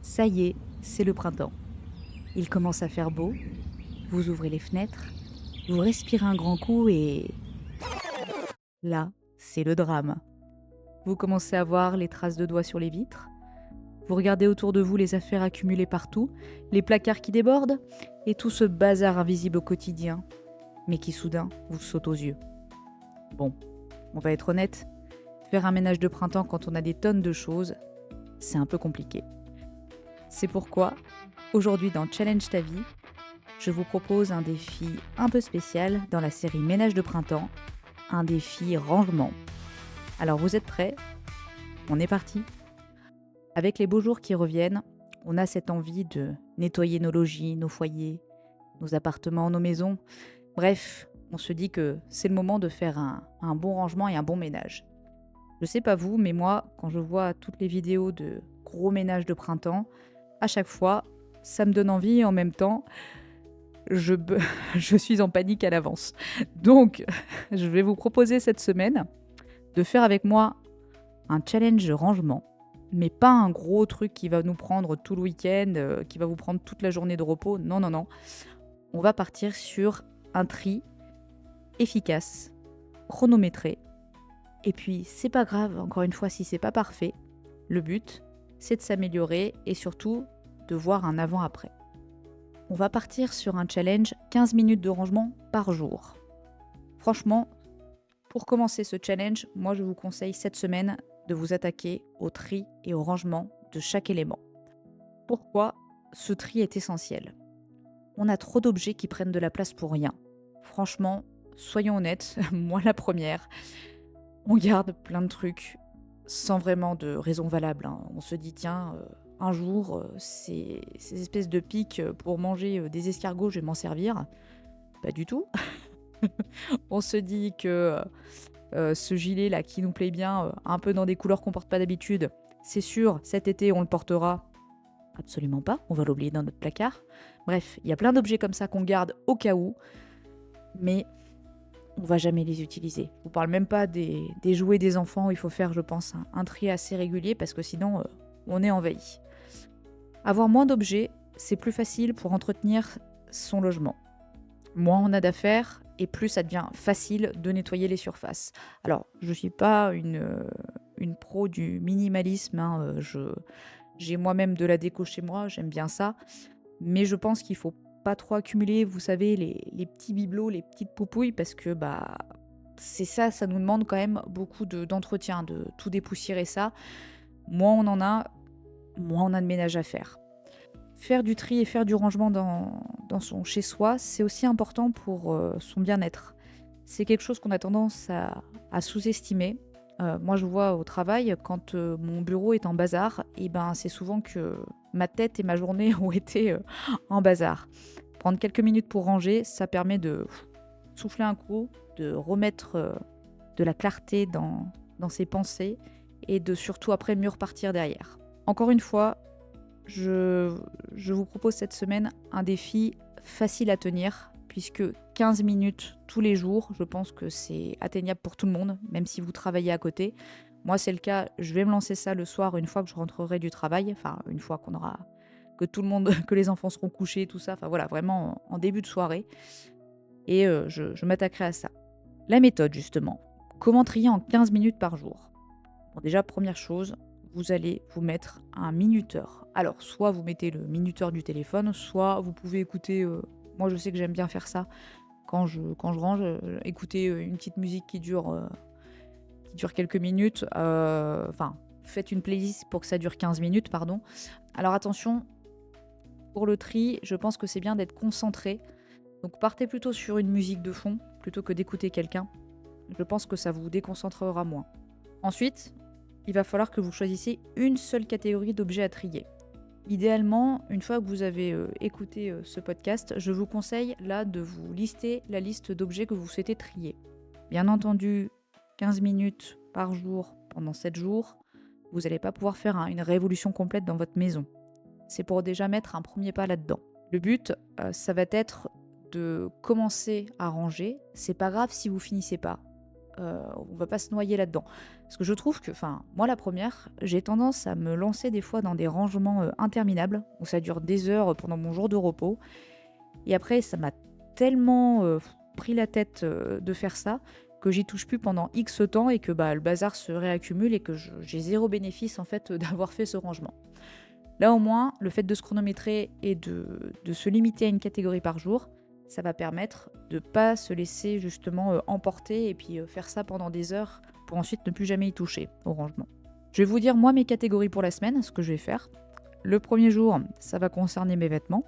Ça y est, c'est le printemps. Il commence à faire beau, vous ouvrez les fenêtres, vous respirez un grand coup et là, c'est le drame. Vous commencez à voir les traces de doigts sur les vitres, vous regardez autour de vous les affaires accumulées partout, les placards qui débordent et tout ce bazar invisible au quotidien, mais qui soudain vous saute aux yeux. Bon, on va être honnête, faire un ménage de printemps quand on a des tonnes de choses, c'est un peu compliqué. C'est pourquoi, aujourd'hui dans Challenge ta vie, je vous propose un défi un peu spécial dans la série Ménage de printemps, un défi rangement. Alors vous êtes prêts? On est parti. Avec les beaux jours qui reviennent, on a cette envie de nettoyer nos logis, nos foyers, nos appartements, nos maisons. Bref, on se dit que c'est le moment de faire un bon rangement et un bon ménage. Je sais pas vous, mais moi, quand je vois toutes les vidéos de gros ménages de printemps, à chaque fois, ça me donne envie et en même temps, je, je suis en panique à l'avance. Donc, je vais vous proposer cette semaine de faire avec moi un challenge rangement, mais pas un gros truc qui va nous prendre tout le week-end, qui va vous prendre toute la journée de repos. Non, non, non. On va partir sur un tri efficace, chronométré. Et puis, c'est pas grave, encore une fois, si c'est pas parfait. Le but, c'est de s'améliorer et surtout de voir un avant-après. On va partir sur un challenge 15 minutes de rangement par jour. Franchement, pour commencer ce challenge, moi je vous conseille cette semaine de vous attaquer au tri et au rangement de chaque élément. Pourquoi ce tri est essentiel? On a trop d'objets qui prennent de la place pour rien. Franchement, soyons honnêtes, moi la première, on garde plein de trucs sans vraiment de raison valable, hein. On se dit tiens, un jour, ces espèces de pics pour manger des escargots, je vais m'en servir. Pas du tout. On se dit que ce gilet là qui nous plaît bien, un peu dans des couleurs qu'on porte pas d'habitude, c'est sûr, cet été on le portera. Absolument pas, on va l'oublier dans notre placard. Bref, il y a plein d'objets comme ça qu'on garde au cas où, mais on va jamais les utiliser. Je vous parle même pas des jouets des enfants où il faut faire, je pense, un tri assez régulier parce que sinon on est envahi. Avoir moins d'objets, c'est plus facile pour entretenir son logement. Moins on a d'affaires et plus ça devient facile de nettoyer les surfaces. Alors, je ne suis pas une pro du minimalisme, hein, j'ai moi-même de la déco chez moi, j'aime bien ça, mais je pense qu'il faut pas trop accumuler, vous savez, les petits bibelots, les petites poupouilles, parce que bah, c'est ça, ça nous demande quand même beaucoup d'entretien, de tout dépoussiérer ça. Moins on en a, moins on a de ménage à faire. Faire du tri et faire du rangement dans son chez-soi, c'est aussi important pour son bien-être. C'est quelque chose qu'on a tendance à sous-estimer. Moi, je vois au travail, quand mon bureau est en bazar, et ben, c'est souvent que ma tête et ma journée ont été en bazar. Prendre quelques minutes pour ranger, ça permet de souffler un coup, de remettre de la clarté dans ses pensées et de surtout après mieux repartir derrière. Encore une fois, je vous propose cette semaine un défi facile à tenir, puisque 15 minutes tous les jours, je pense que c'est atteignable pour tout le monde, même si vous travaillez à côté. Moi, c'est le cas, je vais me lancer ça le soir une fois que je rentrerai du travail, enfin une fois qu'on aura que tout le monde, que les enfants seront couchés, tout ça, enfin voilà, vraiment en début de soirée. Et je m'attaquerai à ça. La méthode, justement. Comment trier en 15 minutes par jour? Bon, déjà, première chose, vous allez vous mettre un minuteur. Alors, soit vous mettez le minuteur du téléphone, soit vous pouvez écouter. Moi, je sais que j'aime bien faire ça quand je range, écouter une petite musique qui dure quelques minutes. Enfin, faites une playlist pour que ça dure 15 minutes, pardon. Alors, attention, pour le tri, je pense que c'est bien d'être concentré. Donc, partez plutôt sur une musique de fond plutôt que d'écouter quelqu'un. Je pense que ça vous déconcentrera moins. Ensuite, il va falloir que vous choisissiez une seule catégorie d'objets à trier. Idéalement, une fois que vous avez écouté ce podcast, je vous conseille là de vous lister la liste d'objets que vous souhaitez trier. Bien entendu, 15 minutes par jour pendant 7 jours, vous n'allez pas pouvoir faire une révolution complète dans votre maison. C'est pour déjà mettre un premier pas là-dedans. Le but, ça va être de commencer à ranger. C'est pas grave si vous finissez pas. on va pas se noyer là-dedans. Parce que je trouve que, enfin, moi la première, j'ai tendance à me lancer des fois dans des rangements interminables, où ça dure des heures pendant mon jour de repos. Et après, ça m'a tellement pris la tête de faire ça que j'y touche plus pendant X temps et que bah, le bazar se réaccumule et que j'ai zéro bénéfice en fait d'avoir fait ce rangement. Là au moins, le fait de se chronométrer et de se limiter à une catégorie par jour, ça va permettre de ne pas se laisser justement emporter et puis faire ça pendant des heures pour ensuite ne plus jamais y toucher au rangement. Je vais vous dire moi mes catégories pour la semaine, ce que je vais faire. Le premier jour, ça va concerner mes vêtements.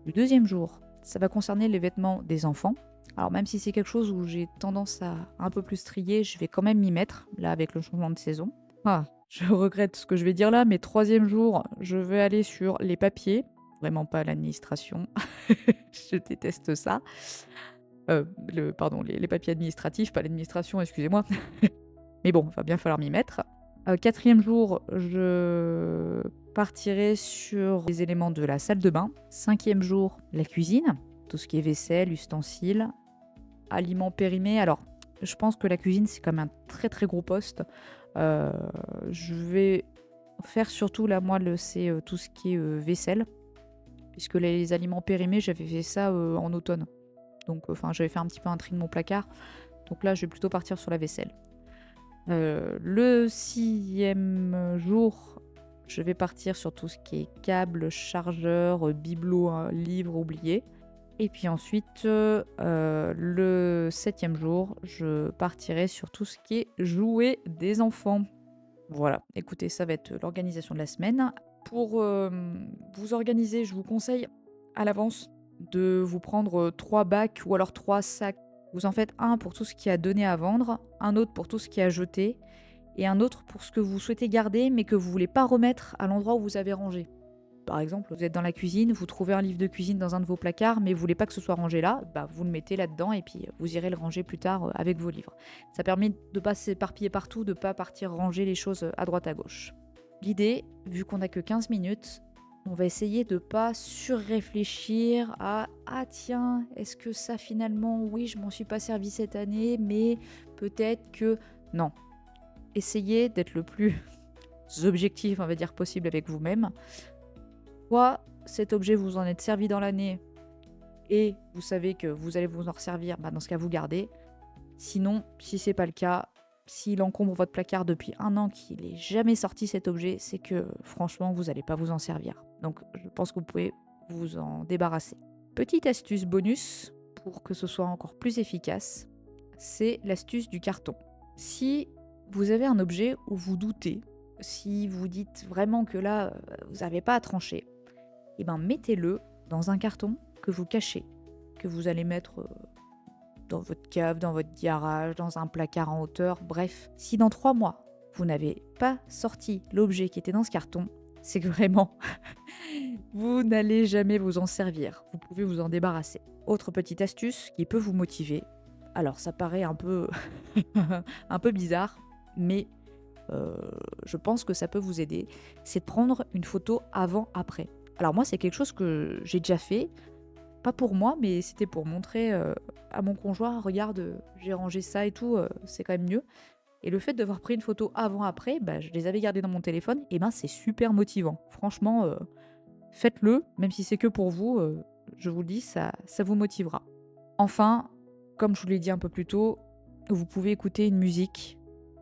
Le deuxième jour, ça va concerner les vêtements des enfants. Alors même si c'est quelque chose où j'ai tendance à un peu plus trier, je vais quand même m'y mettre, là avec le changement de saison. Ah, je regrette ce que je vais dire là, mais troisième jour, je vais aller sur les papiers. Vraiment pas l'administration. Je déteste ça. Pardon, les papiers administratifs, pas l'administration, excusez-moi. Mais bon, il va bien falloir m'y mettre. Quatrième jour, je partirai sur les éléments de la salle de bain. Cinquième jour, la cuisine. Tout ce qui est vaisselle, ustensiles, aliments périmés. Alors, je pense que la cuisine, c'est quand même un très très gros poste. Je vais faire surtout, là, moi, c'est tout ce qui est vaisselle. Puisque les aliments périmés, j'avais fait ça en automne. Donc, enfin, j'avais fait un petit peu un tri de mon placard. Donc là, je vais plutôt partir sur la vaisselle. Le sixième jour, je vais partir sur tout ce qui est câbles, chargeurs, bibelots, livres oubliés. Et puis ensuite, le septième jour, je partirai sur tout ce qui est jouets des enfants. Voilà, écoutez, ça va être l'organisation de la semaine. Pour vous organiser, je vous conseille à l'avance de vous prendre 3 bacs ou alors 3 sacs. Vous en faites un pour tout ce qui est à donner à vendre, un autre pour tout ce qui est à jeter, et un autre pour ce que vous souhaitez garder mais que vous voulez pas remettre à l'endroit où vous avez rangé. Par exemple, vous êtes dans la cuisine, vous trouvez un livre de cuisine dans un de vos placards, mais vous voulez pas que ce soit rangé là, bah vous le mettez là-dedans et puis vous irez le ranger plus tard avec vos livres. Ça permet de ne pas s'éparpiller partout, de ne pas partir ranger les choses à droite à gauche. L'idée, vu qu'on n'a que 15 minutes, on va essayer de pas surréfléchir à ah tiens, est-ce que ça finalement, oui, je m'en suis pas servi cette année, mais peut-être que non. Essayez d'être le plus objectif, on va dire, possible avec vous-même. Soit cet objet vous en êtes servi dans l'année et vous savez que vous allez vous en resservir, bah dans ce cas vous gardez. Sinon, si c'est pas le cas, s'il encombre votre placard depuis 1 an qu'il n'est jamais sorti cet objet, c'est que franchement vous n'allez pas vous en servir. Donc je pense que vous pouvez vous en débarrasser. Petite astuce bonus pour que ce soit encore plus efficace, c'est l'astuce du carton. Si vous avez un objet où vous doutez, si vous dites vraiment que là vous n'avez pas à trancher, et ben mettez-le dans un carton que vous cachez, que vous allez mettre dans votre cave, dans votre garage, dans un placard en hauteur, bref. Si dans 3 mois, vous n'avez pas sorti l'objet qui était dans ce carton, c'est que vraiment, vous n'allez jamais vous en servir. Vous pouvez vous en débarrasser. Autre petite astuce qui peut vous motiver. Alors ça paraît un peu, un peu bizarre, mais je pense que ça peut vous aider. C'est de prendre une photo avant-après. Alors moi, c'est quelque chose que j'ai déjà fait. Pas pour moi, mais c'était pour montrer à mon conjoint, regarde, j'ai rangé ça et tout, c'est quand même mieux. Et le fait d'avoir pris une photo avant-après, bah, je les avais gardées dans mon téléphone, et ben c'est super motivant. Franchement, faites-le, même si c'est que pour vous, je vous le dis, ça vous motivera. Enfin, comme je vous l'ai dit un peu plus tôt, vous pouvez écouter une musique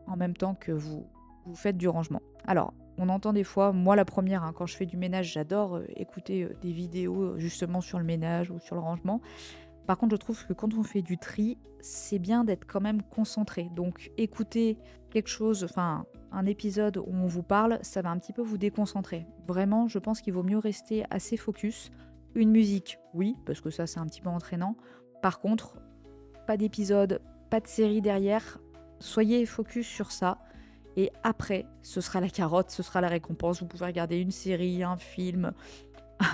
en même temps que vous faites du rangement. Alors, on entend des fois, moi la première, hein, quand je fais du ménage, j'adore écouter des vidéos justement sur le ménage ou sur le rangement. Par contre, je trouve que quand on fait du tri, c'est bien d'être quand même concentré. Donc, écouter quelque chose, enfin, un épisode où on vous parle, ça va un petit peu vous déconcentrer. Vraiment, je pense qu'il vaut mieux rester assez focus. Une musique, oui, parce que ça, c'est un petit peu entraînant. Par contre, pas d'épisode, pas de série derrière. Soyez focus sur ça. Et après, ce sera la carotte, ce sera la récompense. Vous pouvez regarder une série, un film,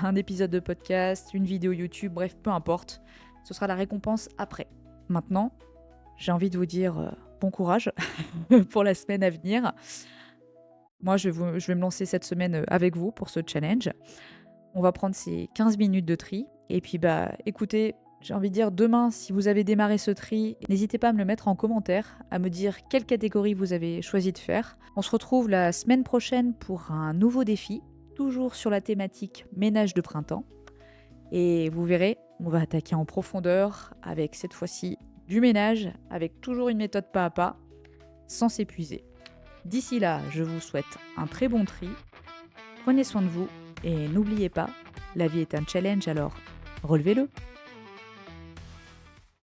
un épisode de podcast, une vidéo YouTube, bref, peu importe. Ce sera la récompense après. Maintenant, j'ai envie de vous dire bon courage pour la semaine à venir. Moi, je vais me lancer cette semaine avec vous pour ce challenge. On va prendre ces 15 minutes de tri. Et puis, bah, écoutez, J'ai envie de dire demain, si vous avez démarré ce tri, n'hésitez pas à me le mettre en commentaire, à me dire quelle catégorie vous avez choisi de faire. On se retrouve la semaine prochaine pour un nouveau défi, toujours sur la thématique ménage de printemps. Et vous verrez, on va attaquer en profondeur avec cette fois-ci du ménage, avec toujours une méthode pas à pas, sans s'épuiser. D'ici là, je vous souhaite un très bon tri. Prenez soin de vous et n'oubliez pas, la vie est un challenge, alors relevez-le.